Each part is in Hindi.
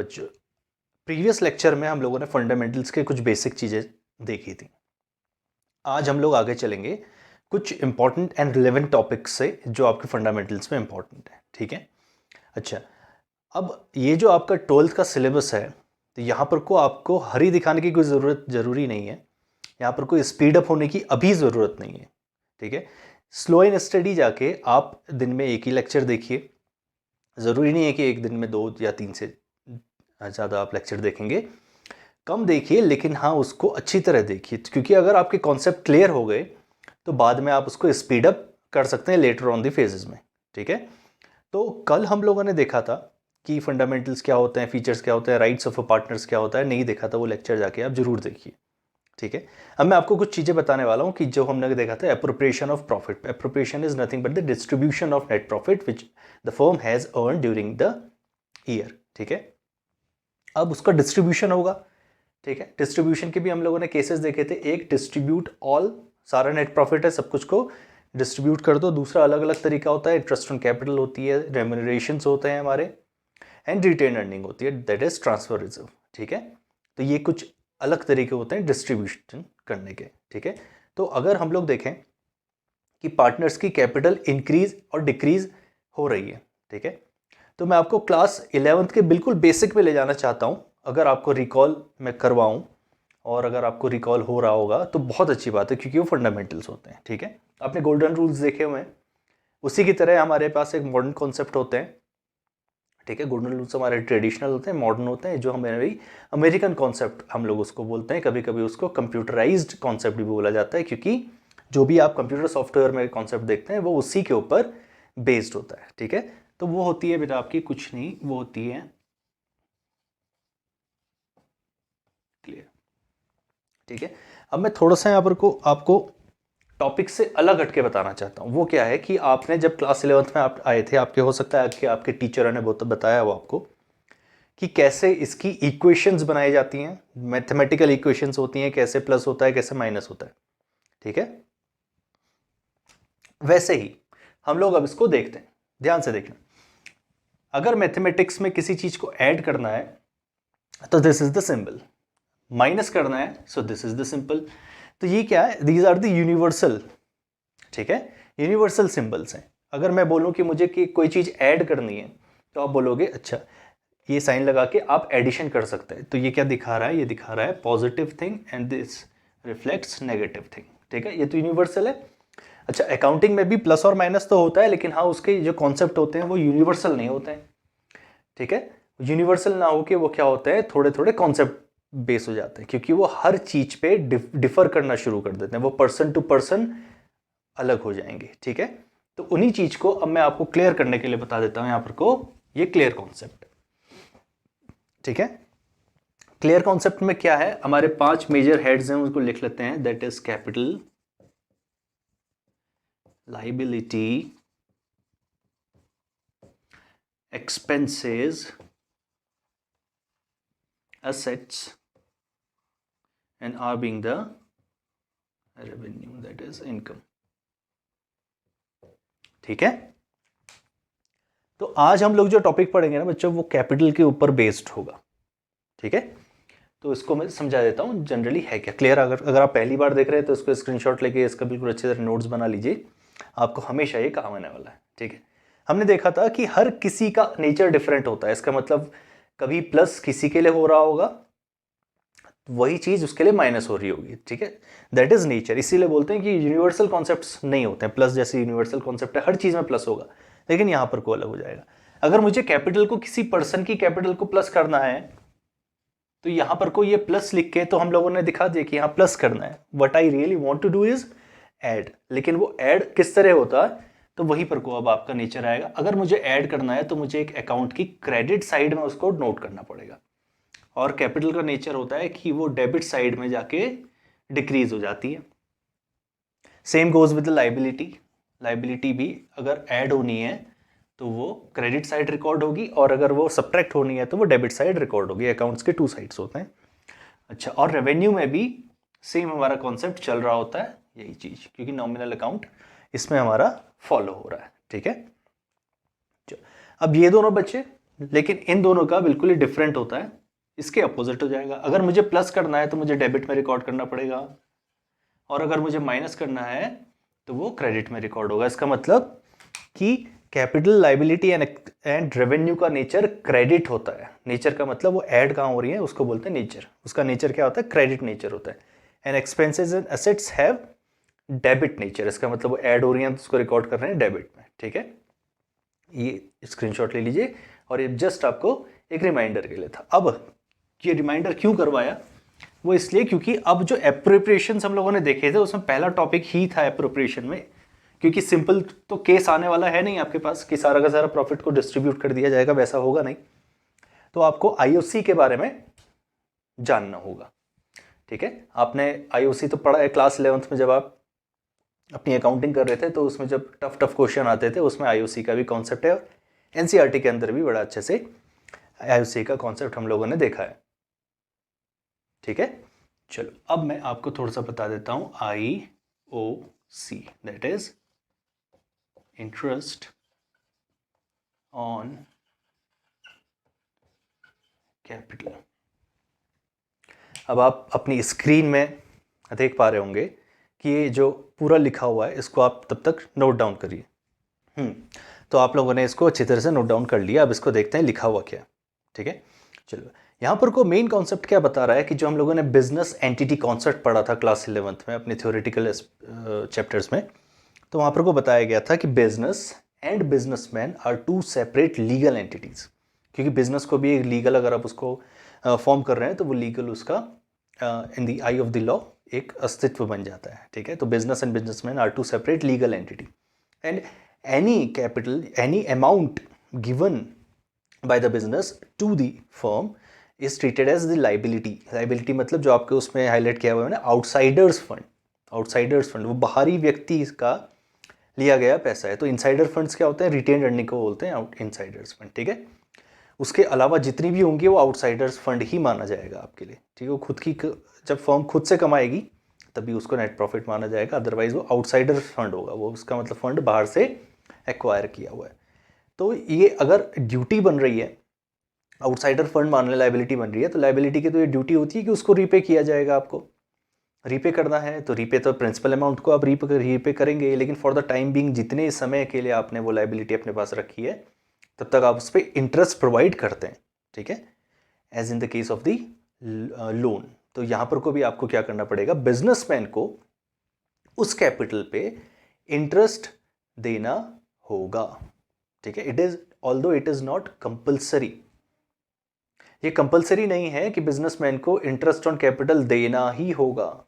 बच्चों, प्रीवियस लेक्चर में हम लोगों ने फंडामेंटल्स के कुछ बेसिक चीज़ें देखी थी। आज हम लोग आगे चलेंगे कुछ इंपॉर्टेंट एंड रिलेवेंट टॉपिक्स से जो आपके फंडामेंटल्स में इंपॉर्टेंट है। ठीक है, अच्छा, अब ये जो आपका 12th का सिलेबस है, तो यहाँ पर को आपको हरी दिखाने की कोई ज़रूरी नहीं है। यहाँ पर कोई स्पीड अप होने की अभी ज़रूरत नहीं है। ठीक है, स्लो एंड स्टडी जाके आप दिन में एक ही लेक्चर देखिए। ज़रूरी नहीं है कि एक दिन में 2 या 3 से ज़्यादा आप लेक्चर देखेंगे, कम देखिए, लेकिन हाँ उसको अच्छी तरह देखिए, क्योंकि अगर आपके कॉन्सेप्ट क्लियर हो गए तो बाद में आप उसको स्पीड अप कर सकते हैं लेटर ऑन द फेजेस में। ठीक है, तो कल हम लोगों ने देखा था कि फंडामेंटल्स क्या होते हैं, फीचर्स क्या होते हैं, राइट्स ऑफ अ पार्टनर्स क्या होता है। नहीं देखा था वो लेक्चर, जाके आप जरूर देखिए। ठीक है, अब मैं आपको कुछ चीज़ें बताने वाला हूँ कि जो हमने देखा था, appropriation of profit. Appropriation is nothing but the distribution of net profit which the firm has earn during the year. ठीक है, अब उसका डिस्ट्रीब्यूशन होगा। ठीक है, डिस्ट्रीब्यूशन के भी हम लोगों ने केसेस देखे थे। एक, डिस्ट्रीब्यूट ऑल, सारा नेट प्रॉफिट है, सब कुछ को डिस्ट्रीब्यूट कर दो। दूसरा, अलग अलग तरीका होता है, इंटरेस्ट ऑन कैपिटल होती है, रेम्यूनरेशंस होते हैं हमारे, एंड रिटेन अर्निंग होती है, दैट इज ट्रांसफर रिजर्व। ठीक है, तो ये कुछ अलग तरीके होते हैं डिस्ट्रीब्यूशन करने के। ठीक है, तो अगर हम लोग देखें कि पार्टनर्स की कैपिटल इंक्रीज और डिक्रीज हो रही है, ठीक है, तो मैं आपको क्लास 11th के बिल्कुल बेसिक पे ले जाना चाहता हूँ। अगर आपको रिकॉल मैं करवाऊँ, और अगर आपको रिकॉल हो रहा होगा तो बहुत अच्छी बात है, क्योंकि वो फंडामेंटल्स होते हैं। ठीक है, आपने गोल्डन रूल्स देखे हुए हैं, उसी की तरह हमारे पास एक मॉडर्न कॉन्सेप्ट होते हैं। ठीक है, गोल्डन रूल्स हमारे ट्रेडिशनल होते हैं, मॉडर्न होते हैं, जो हमारे अमेरिकन कॉन्सेप्ट हम लोग उसको बोलते हैं। कभी कभी उसको कंप्यूटराइज्ड कॉन्सेप्ट भी बोला जाता है, क्योंकि जो भी आप कंप्यूटर सॉफ्टवेयर में कॉन्सेप्ट देखते हैं वो उसी के ऊपर बेस्ड होता है। ठीक है, तो वो होती है बेटा आपकी कुछ नहीं, वो होती है क्लियर। ठीक है, अब मैं थोड़ा सा यहाँ पर को आपको टॉपिक से अलग हटके बताना चाहता हूँ। वो क्या है कि आपने जब क्लास 11th में आप आए थे, आपके हो सकता है कि आपके टीचर ने बहुत बताया वो आपको कि कैसे इसकी इक्वेशंस बनाई जाती हैं, मैथमेटिकल इक्वेशंस होती हैं, कैसे प्लस होता है, कैसे माइनस होता है। ठीक है, वैसे ही हम लोग अब इसको देखते हैं, ध्यान से देखना। अगर मैथमेटिक्स में किसी चीज को ऐड करना है तो this is the symbol, minus करना है so this is the simple. तो ये क्या है, दीज आर द यूनिवर्सल, ठीक है, यूनिवर्सल सिंबल्स हैं। अगर मैं बोलूं कि मुझे कि कोई चीज ऐड करनी है, तो आप बोलोगे अच्छा, ये साइन लगा के आप एडिशन कर सकते हैं। तो ये क्या दिखा रहा है, ये दिखा रहा है positive thing and this reflects negative thing. ठीक है, ये तो यूनिवर्सल है। अच्छा, अकाउंटिंग में भी प्लस और माइनस तो होता है, लेकिन हाँ उसके जो कॉन्सेप्ट होते हैं वो यूनिवर्सल नहीं होते हैं। ठीक है, यूनिवर्सल ना हो के वो क्या होता है, थोड़े थोड़े कॉन्सेप्ट बेस हो जाते हैं, क्योंकि वो हर चीज पे डिफर करना शुरू कर देते हैं, वो पर्सन टू पर्सन अलग हो जाएंगे। ठीक है, तो उन्हीं चीज को अब मैं आपको क्लियर करने के लिए बता देता हूं, यहां पर को ये क्लियर कॉन्सेप्ट। ठीक है, क्लियर कॉन्सेप्ट में क्या है, हमारे 5 मेजर हेड्स हैं, उसको लिख लेते हैं। That is capital, liability, expenses, assets, and R being the revenue, that is income। ठीक है, तो आज हम लोग जो टॉपिक पढ़ेंगे ना बच्चों, वो कैपिटल के ऊपर बेस्ड होगा। ठीक है, तो इसको मैं समझा देता हूँ जनरली है क्या। क्लियर, अगर आप पहली बार देख रहे हैं तो इसको स्क्रीनशॉट लेके इसका बिल्कुल अच्छी तरह नोट्स बना लीजिए, आपको हमेशा ये काम आने वाला है। ठीक है, हमने देखा था कि हर किसी का नेचर डिफरेंट होता है। इसका मतलब कभी प्लस किसी के लिए हो रहा होगा, वही चीज उसके लिए माइनस हो रही होगी। ठीक है, दैट इज नेचर। इसीलिए बोलते हैं कि यूनिवर्सल कॉन्सेप्ट्स नहीं होते हैं। प्लस जैसे यूनिवर्सल कॉन्सेप्ट है, हर चीज में प्लस होगा, लेकिन यहां पर को अलग हो जाएगा। अगर मुझे कैपिटल को, किसी पर्सन की कैपिटल को प्लस करना है, तो यहां पर को ये प्लस लिख के तो हम लोगों ने दिखा दिया कि यहां प्लस करना है। What I really want to do is add, लेकिन वो ऐड किस तरह होता है, तो वहीं पर को अब आपका नेचर आएगा। अगर मुझे ऐड करना है तो मुझे एक अकाउंट की क्रेडिट साइड में उसको नोट करना पड़ेगा, और कैपिटल का नेचर होता है कि वो डेबिट साइड में जाके डिक्रीज हो जाती है। Same goes with the liability. Liability भी अगर ऐड होनी है तो वो क्रेडिट साइड रिकॉर्ड होगी, और अगर वो सब्ट्रैक्ट होनी है तो वो डेबिट साइड रिकॉर्ड होगी। अकाउंट्स के 2 साइड्स होते हैं। अच्छा, और रेवेन्यू में भी सेम हमारा कॉन्सेप्ट चल रहा होता है, यही चीज, क्योंकि नॉमिनल अकाउंट इसमें हमारा फॉलो हो रहा है। ठीक है, अब ये दोनों बच्चे लेकिन इन दोनों का बिल्कुल ही डिफरेंट होता है, इसके अपोजिट हो जाएगा। अगर मुझे प्लस करना है तो मुझे डेबिट में रिकॉर्ड करना पड़ेगा, और अगर मुझे माइनस करना है तो वो क्रेडिट में रिकॉर्ड होगा। इसका मतलब कि कैपिटल, लाइबिलिटी एंड रेवेन्यू का नेचर क्रेडिट होता है। नेचर का मतलब वो ऐड कहाँ हो रही है उसको बोलते हैं नेचर, उसका नेचर क्या होता है, क्रेडिट नेचर होता है। And expenses and assets have debit nature, इसका मतलब वो ऐड हो रही हैं तो उसको रिकॉर्ड कर रहे हैं डेबिट में। ठीक है, ये स्क्रीनशॉट ले लीजिए, और ये जस्ट आपको एक रिमाइंडर के लिए था। अब ये रिमाइंडर क्यों करवाया, वो इसलिए क्योंकि अब जो एप्रोप्रिएशन हम लोगों ने देखे थे उसमें पहला टॉपिक ही था एप्रोप्रिएशन में, क्योंकि सिंपल तो केस आने वाला है नहीं आपके पास कि सारा का सारा प्रॉफिट को डिस्ट्रीब्यूट कर दिया जाएगा, वैसा होगा नहीं। तो आपको आईओसी के बारे में जानना होगा। ठीक है, आपने आईओसी तो पढ़ा है क्लास 11th में, जब आप अपनी अकाउंटिंग कर रहे थे तो उसमें जब टफ टफ क्वेश्चन आते थे उसमें आईओसी का भी कॉन्सेप्ट है, और एनसीईआरटी के अंदर भी बड़ा अच्छे से आईओसी का कॉन्सेप्ट हम लोगों ने देखा है। ठीक है, चलो अब मैं आपको थोड़ा सा बता देता हूं। IOC that is interest on capital. अब आप अपनी स्क्रीन में देख पा रहे होंगे कि ये जो पूरा लिखा हुआ है इसको आप तब तक नोट डाउन करिए। तो आप लोगों ने इसको अच्छी तरह से नोट डाउन कर लिया। अब इसको देखते हैं लिखा हुआ क्या। ठीक है, चलो यहाँ पर को मेन कॉन्सेप्ट क्या बता रहा है कि जो हम लोगों ने बिजनेस एंटिटी कॉन्सेप्ट पढ़ा था क्लास 11th में अपने थ्योरेटिकल चैप्टर्स में, तो वहाँ पर को बताया गया था कि business and businessman are two separate legal entities. क्योंकि बिजनेस को भी एक लीगल, अगर आप उसको फॉर्म कर रहे हैं तो वो लीगल उसका in the eye of the law एक अस्तित्व बन जाता है। ठीक है, तो business and businessman are two separate legal entity, and any capital, any amount given by the business to the firm is treated as the liability. Liability मतलब जो आपके उसमें हाईलाइट किया हुआ है ना, आउटसाइडर्स फंड। आउटसाइडर्स फंड वो बाहरी व्यक्ति का लिया गया पैसा है। तो इनसाइडर फंड्स क्या होते हैं, रिटेन अर्निंग को बोलते हैं इनसाइडर्स फंड। ठीक है, उसके अलावा जितनी भी होंगी वो आउटसाइडर्स फंड ही माना जाएगा आपके लिए। ठीक है, वो खुद की, जब फर्म खुद से कमाएगी तभी उसको नेट प्रॉफिट माना जाएगा, अदरवाइज वो आउटसाइडर फंड होगा। वो उसका मतलब फंड बाहर से एक्वायर किया हुआ है। तो ये अगर ड्यूटी बन रही है, आउटसाइडर फंड मानने लाइबिलिटी बन रही है, तो लाइबिलिटी की तो ये ड्यूटी होती है कि उसको रीपे किया जाएगा। आपको रीपे करना है तो रीपे तो प्रिंसिपल अमाउंट को आप रीपे करेंगे, लेकिन फॉर द टाइम बीइंग जितने समय के लिए आपने वो लाइबिलिटी अपने पास रखी है तब तक आप उस पर इंटरेस्ट प्रोवाइड करते हैं। ठीक है, as in the case of the loan. तो यहाँ पर को भी आपको क्या करना पड़ेगा, बिजनेसमैन को उस कैपिटल पे इंटरेस्ट देना होगा। ठीक है, it is although it is not compulsory. ये कंपल्सरी नहीं है कि बिजनेसमैन को इंटरेस्ट ऑन कैपिटल देना ही होगा।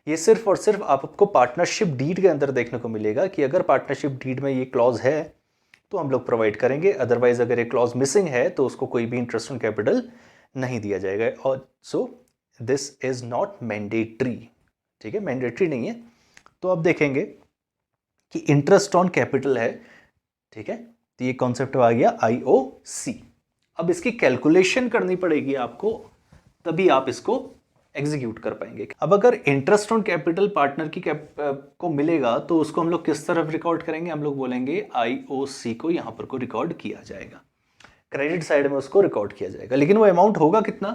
ये सिर्फ और सिर्फ आपको पार्टनरशिप डीड के अंदर देखने को मिलेगा कि अगर पार्टनरशिप डीड में ये क्लॉज है तो हम लोग प्रोवाइड करेंगे, अदरवाइज अगर ये क्लॉज मिसिंग है तो उसको कोई भी इंटरेस्ट ऑन कैपिटल नहीं दिया जाएगा। और so this is not mandatory. ठीक है, मैंडेटरी नहीं है। तो अब देखेंगे कि इंटरेस्ट ऑन कैपिटल है। ठीक है, तो ये कॉन्सेप्ट आ गया आईओसी। अब इसकी कैलकुलेशन करनी पड़ेगी आपको, तभी आप इसको एग्जीक्यूट कर पाएंगे। अब अगर इंटरेस्ट ऑन कैपिटल पार्टनर की को मिलेगा तो उसको हम लोग किस तरफ रिकॉर्ड करेंगे, हम लोग बोलेंगे आईओसी को यहां पर को रिकॉर्ड किया जाएगा, क्रेडिट साइड में उसको रिकॉर्ड किया जाएगा। लेकिन वो अमाउंट होगा कितना,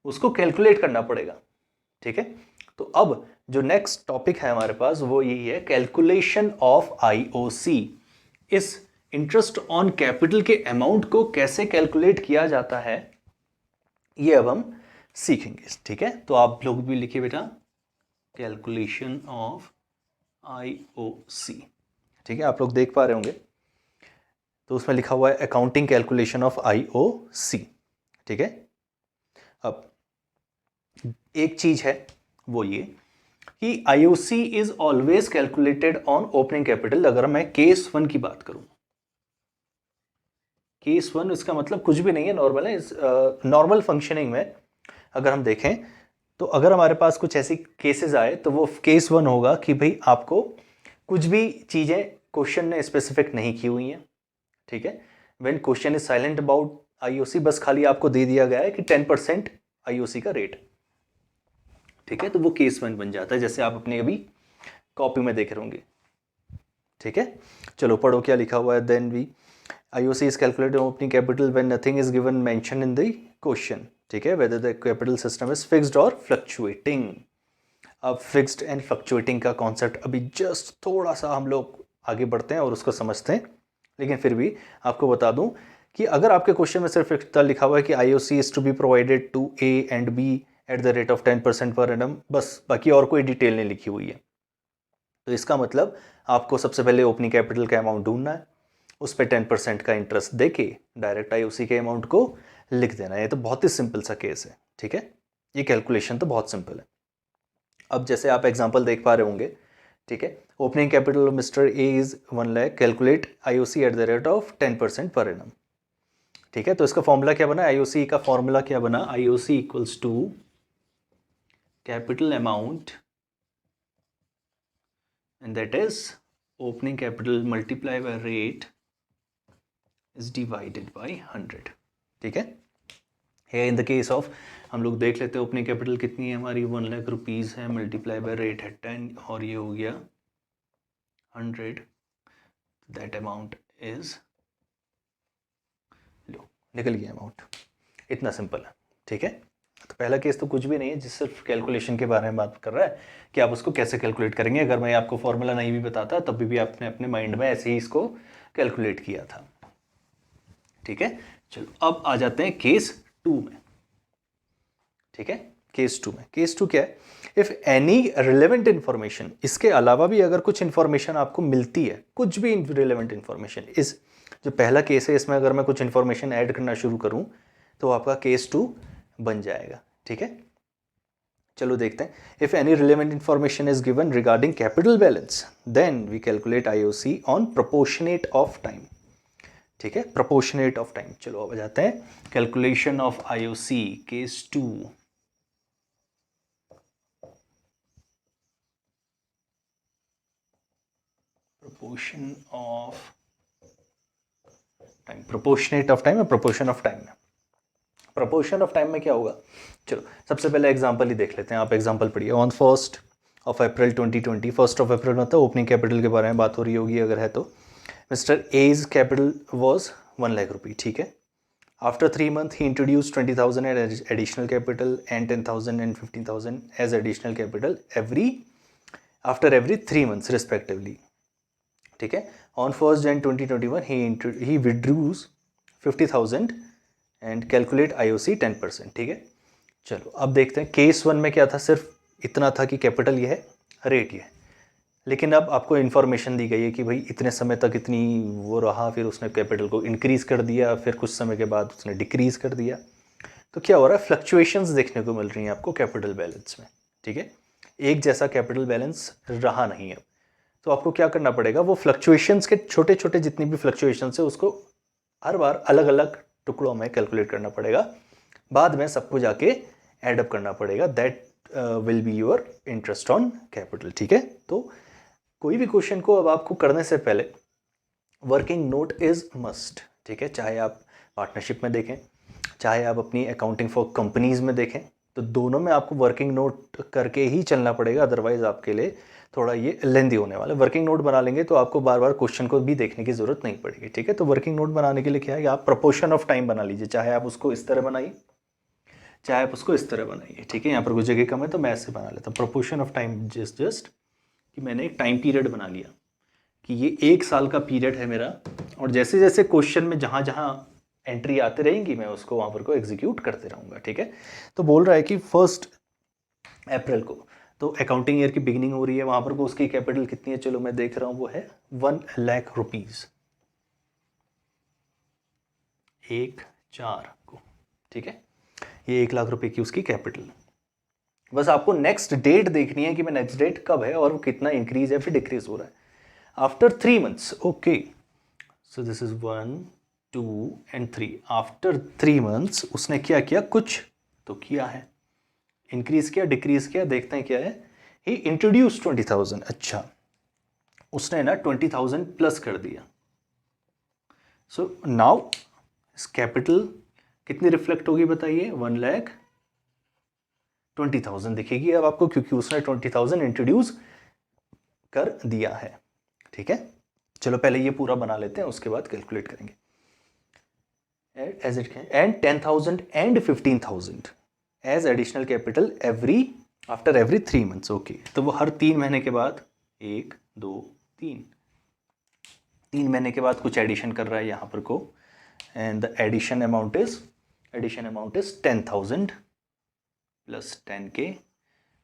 उसको कैलकुलेट करना पड़ेगा। ठीक है, तो अब जो नेक्स्ट टॉपिक है हमारे पास वो यही है, कैलकुलेशन ऑफ आईओसी। इस इंटरेस्ट ऑन कैपिटल के अमाउंट को कैसे कैलकुलेट किया जाता है ये अब हम सीखेंगे। ठीक है, तो आप लोग भी लिखिए बेटा, कैलकुलेशन ऑफ आईओसी। ठीक है, आप लोग देख पा रहे होंगे तो उसमें लिखा हुआ है अकाउंटिंग कैलकुलेशन ऑफ आईओसी। ठीक है, अब एक चीज है वो ये कि IOC is always calculated on opening capital. अगर मैं केस 1 की बात करूं, केस 1 इसका मतलब कुछ भी नहीं है, नॉर्मल है। नॉर्मल फंक्शनिंग में अगर हम देखें तो अगर हमारे पास कुछ ऐसी केसेस आए तो वो केस 1 होगा कि भाई आपको कुछ भी चीज़ें क्वेश्चन ने स्पेसिफिक नहीं की हुई हैं। ठीक है, when question is silent about IOC, बस खाली आपको दे दिया गया है कि 10% आईओसी का रेट। ठीक है, तो वो केस 1 बन जाता है, जैसे आप अपने अभी कॉपी में देख रहे होंगे। ठीक है, चलो पढ़ो क्या लिखा हुआ है। Then we IOC is calculated opening capital when nothing is given mention in the question, ठीक है, whether the capital system is fixed or fluctuating. अब फिक्स्ड एंड फ्लक्चुएटिंग का कॉन्सेप्ट अभी जस्ट थोड़ा सा हम लोग आगे बढ़ते हैं और उसको समझते हैं, लेकिन फिर भी आपको बता दूं कि अगर आपके क्वेश्चन में सिर्फ इतना लिखा हुआ है कि IOC is to be provided to A and B at the rate of 10% per annum, बस बाकी और कोई डिटेल नहीं लिखी हुई है, तो इसका मतलब आपको सबसे पहले ओपनिंग कैपिटल का अमाउंट ढूंढना है, उस पर 10% का इंटरेस्ट देके डायरेक्ट IOC के अमाउंट को लिख देना है। ये तो बहुत ही सिंपल सा केस है, ठीक है, ये कैलकुलेशन तो बहुत सिंपल है। अब जैसे आप एग्जांपल देख पा रहे होंगे, ठीक है, opening capital of mister A is 1 lakh, calculate IOC eight the rate of 10% per annum, ठीक है। तो इसका फॉर्मूला क्या बना, IOC का फॉर्मूला क्या बना, IOC equals to capital amount and that is opening capital multiplied by rate is divided by 100, ठीक है। Here in the case of हम लोग देख लेते हैं ओपनिंग कैपिटल कितनी है हमारी, 1 लाख रुपीज़ है, मल्टीप्लाई बाय रेट है 10 और ये हो गया 100, दैट अमाउंट इज, लो निकल गया अमाउंट, इतना सिंपल है, ठीक है। तो पहला केस तो कुछ भी नहीं है, जिस सिर्फ कैलकुलेशन के बारे में बात कर रहा है कि आप उसको कैसे कैलकुलेट करेंगे। अगर मैं आपको फॉर्मूला नहीं भी बताता तब भी आपने अपने माइंड में ऐसे ही इसको कैलकुलेट किया था, ठीक है। चलो अब आ जाते हैं केस 2 में, ठीक है। केस 2 में, केस 2 क्या है, इफ एनी रिलेवेंट इंफॉर्मेशन, इसके अलावा भी अगर कुछ इंफॉर्मेशन आपको मिलती है, कुछ भी रिलेवेंट इंफॉर्मेशन, इस जो पहला केस है इसमें अगर मैं कुछ इंफॉर्मेशन ऐड करना शुरू करूं तो आपका केस 2 बन जाएगा, ठीक है। चलो देखते हैं, if any relevant information is given regarding capital balance then we calculate IOC on proportionate of time, ठीक है, प्रोपोर्शनेट ऑफ टाइम। चलो अब जाते हैं calculation of IOC case 2। Proportion of time, proportionate of time या प्रोपोर्शन ऑफ टाइम में, प्रोपोर्शन ऑफ टाइम में क्या होगा, चलो सबसे पहले एग्जांपल ही देख लेते हैं। आप एग्जांपल पढ़िए, ऑन 1 अप्रैल 2020, 1 अप्रैल मतलब ओपनिंग कैपिटल के बारे में बात हो रही होगी अगर है तो, mister as capital was 1 lakh rupee, ठीक है। आफ्टर 3 months ही introduce 20,000 additional capital and 10,000 and 15,000 as additional capital after every 3 months respectively, ठीक है। ऑन 1 January 2021 ही विड्रूज 50,000 एंड कैलकुलेट IOC 10%, ठीक है। चलो अब देखते हैं केस 1 में क्या था, सिर्फ इतना था कि कैपिटल ये है, रेट ये है, लेकिन अब आपको इन्फॉर्मेशन दी गई है कि भाई इतने समय तक इतनी वो रहा, फिर उसने कैपिटल को इंक्रीज़ कर दिया, फिर कुछ समय के बाद उसने डिक्रीज़ कर दिया, तो क्या हो रहा है, फ्लक्चुएशंस देखने को मिल रही हैं आपको कैपिटल बैलेंस में, ठीक है। एक जैसा कैपिटल बैलेंस रहा नहीं है, तो आपको क्या करना पड़ेगा, वो फ्लक्चुएशंस के छोटे छोटे जितनी भी फ्लक्चुएशंस है उसको हर बार अलग अलग टुकड़ों में कैलकुलेट करना पड़ेगा, बाद में सबको जाके एडअप करना पड़ेगा, that will be your interest on capital, ठीक है। तो कोई भी क्वेश्चन को अब आपको करने से पहले वर्किंग नोट इज मस्ट, ठीक है, चाहे आप पार्टनरशिप में देखें, चाहे आप अपनी अकाउंटिंग फॉर कंपनीज में देखें, तो दोनों में आपको वर्किंग नोट करके ही चलना पड़ेगा, अदरवाइज आपके लिए थोड़ा ये लेंदी होने वाला है। वर्किंग नोट बना लेंगे तो आपको बार बार क्वेश्चन को भी देखने की जरूरत नहीं पड़ेगी, ठीक है। तो वर्किंग नोट बनाने के लिए क्या है, आप प्रोपोर्शन ऑफ टाइम बना लीजिए, चाहे आप उसको इस तरह बनाइए, चाहे आप उसको इस तरह बनाइए, ठीक है। यहाँ पर कुछ जगह कम है तो मैं ऐसे बना लेता हूँ, प्रोपोर्शन ऑफ टाइम जस्ट कि मैंने एक टाइम पीरियड बना लिया कि ये 1 साल का पीरियड है मेरा, और जैसे जैसे क्वेश्चन में जहाँ जहाँ एंट्री आते रहेंगी मैं उसको वहाँ पर को एग्जीक्यूट करते रहूँगा, ठीक है। तो बोल रहा है कि 1 अप्रैल को तो अकाउंटिंग ईयर की बिगिनिंग हो रही है, वहाँ पर को उसकी कैपिटल कितनी है, चलो मैं देख रहा हूँ, वो है 1 लाख रुपीज़ 1/4 को, ठीक है। ये 1 लाख रुपए की उसकी कैपिटल, बस आपको नेक्स्ट डेट देखनी है कि मैं नेक्स्ट डेट कब है और वो कितना इंक्रीज है फिर डिक्रीज हो रहा है after 3 months, okay. So this is 1 2 and 3, after 3 months उसने क्या किया, कुछ तो किया है, इंक्रीज किया डिक्रीज किया, देखते हैं क्या है, ही इंट्रोड्यूस 20,000, अच्छा उसने ना 20,000 प्लस कर दिया, सो नाउ कैपिटल कितनी रिफ्लेक्ट होगी बताइए, 1,20,000 दिखेगी अब आपको, क्योंकि उसने 20,000 इंट्रोड्यूस कर दिया है, ठीक है। चलो पहले ये पूरा बना लेते हैं, उसके बाद कैलकुलेट करेंगे। As it and 10,000 and 15,000 as additional capital after every 3 months. Okay, तो वो हर 3 महीने के बाद 1 2 3 महीने के बाद कुछ एडिशन कर रहा है यहाँ पर को, and the addition amount is 10,000 plus 10K।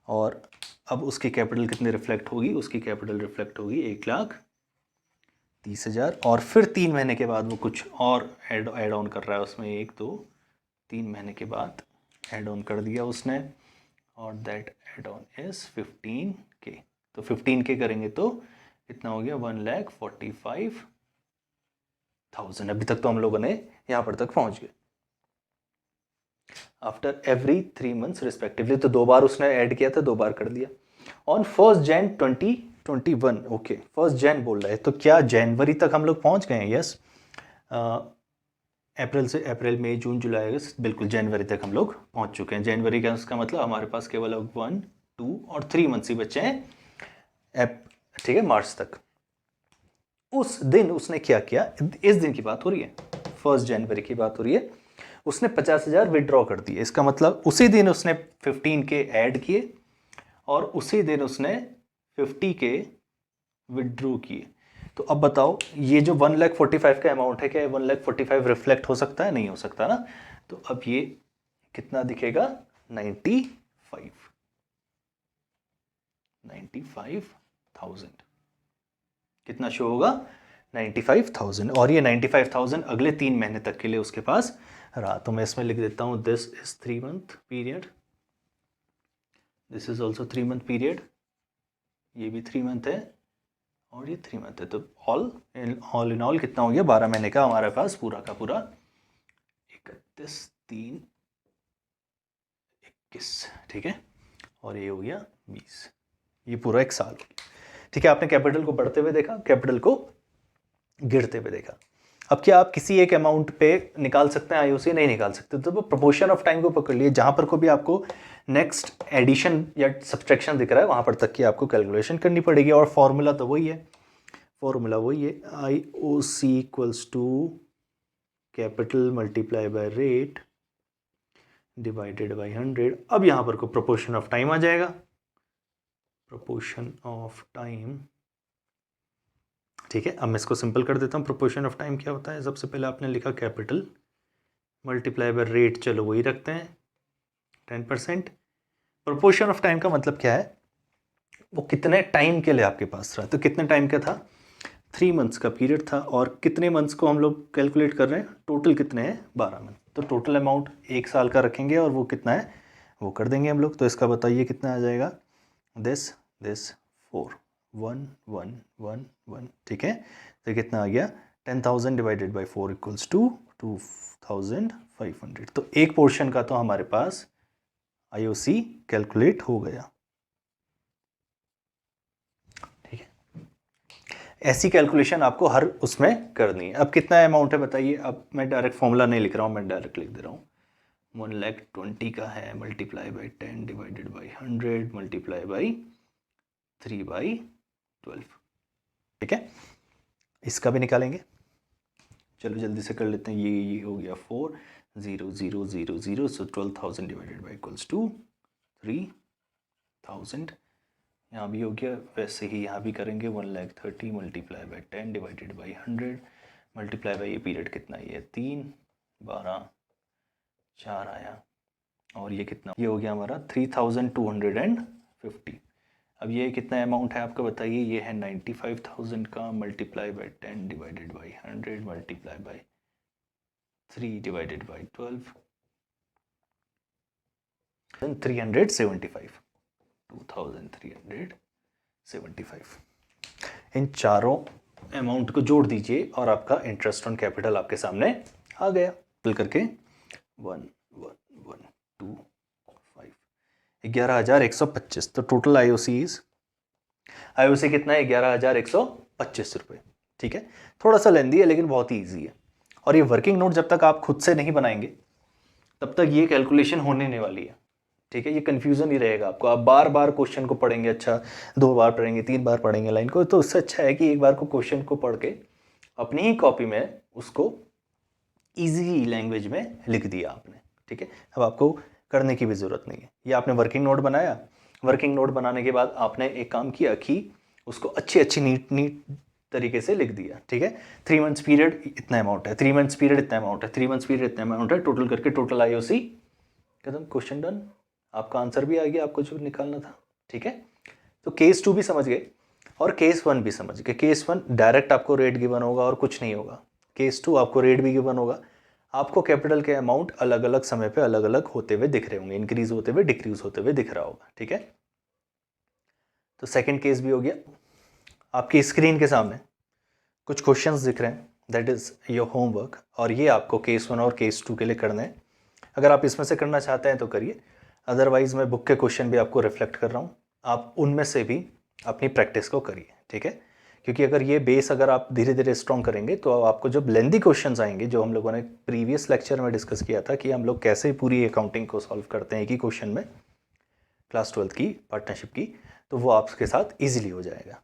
और अब उसकी कैपिटल कितने रिफ्लेक्ट होगी, उसकी कैपिटल रिफ्लेक्ट होगी 1,30,000। और फिर 3 महीने के बाद वो कुछ और ऐड ऑन कर रहा है उसमें, 1 2 3 महीने के बाद ऐड ऑन कर दिया उसने, और that add on is 15K। तो 15K करेंगे तो कितना हो गया, 1,45,000। अभी तक तो हम लोगों ने यहाँ पर तक पहुँच गए। आफ्टर एवरी 3 मंथ्स रिस्पेक्टिवली, तो 2 बार उसने ऐड किया था, 2 बार कर दिया। ऑन 1 Jan 2021, ओके 1 Jan बोल रहा है, तो क्या जनवरी तक हम लोग पहुंच गए हैं? यस, अप्रैल मई जून जुलाई अगस्त, बिल्कुल जनवरी तक हम लोग पहुंच चुके हैं। जनवरी का उसका मतलब हमारे पास केवल 1 2 और 3 मंथ्स ही बचे हैं, ठीक है, मार्च तक। उस दिन उसने क्या किया, इस दिन की बात हो रही है, 1 जनवरी की बात हो रही है, उसने 50,000 विड्रॉ कर दिए। इसका मतलब उसी दिन उसने 15K ऐड किए और उसी दिन उसने 50K विड्रॉ किए। तो अब बताओ, ये जो 1,45,000 का अमाउंट है, क्या 1,45,000 रिफ्लेक्ट हो सकता है? नहीं हो सकता ना। तो अब ये कितना दिखेगा, 95,000 कितना शो होगा, 95,000। और ये 95,000 अगले 3 महीने तक के लिए उसके पास रहा। तो मैं इसमें लिख देता हूं, this is 3 month period, this is also 3 month period, ये भी 3 मंथ है और ये 3 मंथ है। तो ऑल इन ऑल कितना हो गया, 12 महीने का हमारे पास पूरा का पूरा 31,3,21, ठीक है। और ये हो गया 20, ये पूरा 1 साल। ठीक है, आपने कैपिटल को बढ़ते हुए देखा, कैपिटल को गिरते हुए देखा। अब क्या आप किसी एक अमाउंट पे निकाल सकते हैं आईओसी? नहीं निकाल सकते। तो वो प्रोपोर्शन ऑफ टाइम को पकड़ लिए, जहां पर को भी आपको नेक्स्ट एडिशन या सब्सट्रैक्शन दिख रहा है वहां पर तक की आपको कैलकुलेशन करनी पड़ेगी। और फॉर्मूला तो वही है, फॉर्मूला वही है, IOC equals to capital multiply by rate divided by 100। अब यहां पर को प्रोपोर्शन ऑफ टाइम आ जाएगा, प्रोपोर्शन ऑफ टाइम, ठीक है। अब मैं इसको सिंपल कर देता हूँ। प्रोपोर्शन ऑफ टाइम क्या होता है, सबसे पहले आपने लिखा कैपिटल मल्टीप्लाई बाय रेट, चलो वही रखते हैं 10%। प्रोपोर्शन ऑफ टाइम का मतलब क्या है, वो कितने टाइम के लिए आपके पास रहा। तो कितने टाइम का था, 3 मंथ्स का पीरियड था। और कितने मंथ्स को हम लोग कैलकुलेट कर रहे हैं, टोटल कितने हैं, 12 मंथ। तो टोटल अमाउंट 1 साल का रखेंगे और वो कितना है वो कर देंगे हम लोग। तो इसका बताइए कितना आ जाएगा, दिस 4 1 1 1 1, ठीक है। तो कितना आ गया, 10,000 डिवाइडेड बाई 4 इक्वल्स टू 2,500। तो एक पोर्शन का तो हमारे पास आईओसी कैलकुलेट हो गया, ठीक है। ऐसी कैलकुलेशन आपको हर उसमें करनी है। अब कितना अमाउंट है बताइए। अब मैं डायरेक्ट फॉर्मूला नहीं लिख रहा हूँ, मैं डायरेक्ट लिख दे रहा हूँ। 1,20,000 का है, multiply by 10 divided by 100 multiply by 3/12, ठीक है। इसका भी निकालेंगे, चलो जल्दी से कर लेते हैं। ये हो गया 4,0,0,0,0, सो 12,000 डिवाइडेड बाई इक्वल्स टू 3,000। यहाँ भी हो गया, वैसे ही यहाँ भी करेंगे। 1,30,000 multiply by 10 divided by 100 multiply by, ये पीरियड कितना, ये 3 12 4 आया। और ये कितना, ये हो गया हमारा 3,250। अब ये कितना अमाउंट है आपका बताइए। ये है 95,000 का, multiply by 10 divided by 100 multiply by 3 divided by 12, 375, 2,375। इन चारों अमाउंट को जोड़ दीजिए और आपका इंटरेस्ट ऑन कैपिटल आपके सामने आ गया। फिल करके 1,1,1,2,5, 11,125। तो टोटल आईओसी कितना है, 11,125 रुपये, ठीक है। थोड़ा सा लेंदी है लेकिन बहुत ही ईजी है। और ये वर्किंग नोट जब तक आप खुद से नहीं बनाएंगे तब तक ये कैलकुलेशन होने नहीं वाली है। ठीक है, ये कन्फ्यूज़न ही रहेगा आपको। आप बार बार क्वेश्चन को पढ़ेंगे, अच्छा 2 बार पढ़ेंगे, 3 बार पढ़ेंगे लाइन को, तो उससे अच्छा है कि एक बार को क्वेश्चन को पढ़ के अपनी ही कॉपी में उसको ईजी लैंग्वेज में लिख दिया आपने। ठीक है, अब आपको करने की भी ज़रूरत नहीं है। ये आपने वर्किंग नोट बनाया, वर्किंग नोट बनाने के बाद आपने एक काम किया कि उसको अच्छी नीट तरीके से लिख दिया। ठीक है, 3 मंथ्स पीरियड इतना अमाउंट है, 3 मंथ्स पीरियड इतना अमाउंट है, 3 मंथ्स पीरियड इतना अमाउंट है, टोटल करके टोटल आईओसी खत्म, क्वेश्चन डन। आपका आंसर भी आ गया आपको जो निकालना था। ठीक है, तो केस 2 भी समझ गए और केस 1 भी समझ गए। केस 1 डायरेक्ट आपको रेट गिवन होगा और कुछ नहीं होगा। केस 2 आपको रेट भी गिवन होगा, आपको कैपिटल के अमाउंट अलग अलग समय पे अलग अलग होते हुए दिख रहे होंगे, इंक्रीज होते हुए डिक्रीज होते हुए दिख रहा होगा। ठीक है, तो सेकंड केस भी हो गया। आपकी स्क्रीन के सामने कुछ क्वेश्चंस दिख रहे हैं, दैट इज योर होमवर्क, और ये आपको केस 1 और केस 2 के लिए करने हैं। अगर आप इसमें से करना चाहते हैं तो करिए, अदरवाइज मैं बुक के क्वेश्चन भी आपको रिफ्लेक्ट कर रहा हूँ, आप उनमें से भी अपनी प्रैक्टिस को करिए। ठीक है, क्योंकि अगर ये बेस अगर आप धीरे धीरे स्ट्रॉन्ग करेंगे तो आपको जब लेंदी क्वेश्चंस आएंगे, जो हम लोगों ने प्रीवियस लेक्चर में डिस्कस किया था कि हम लोग कैसे पूरी अकाउंटिंग को सॉल्व करते हैं एक ही क्वेश्चन में, क्लास 12th की पार्टनरशिप की, तो वो आपके साथ ईजिली हो जाएगा।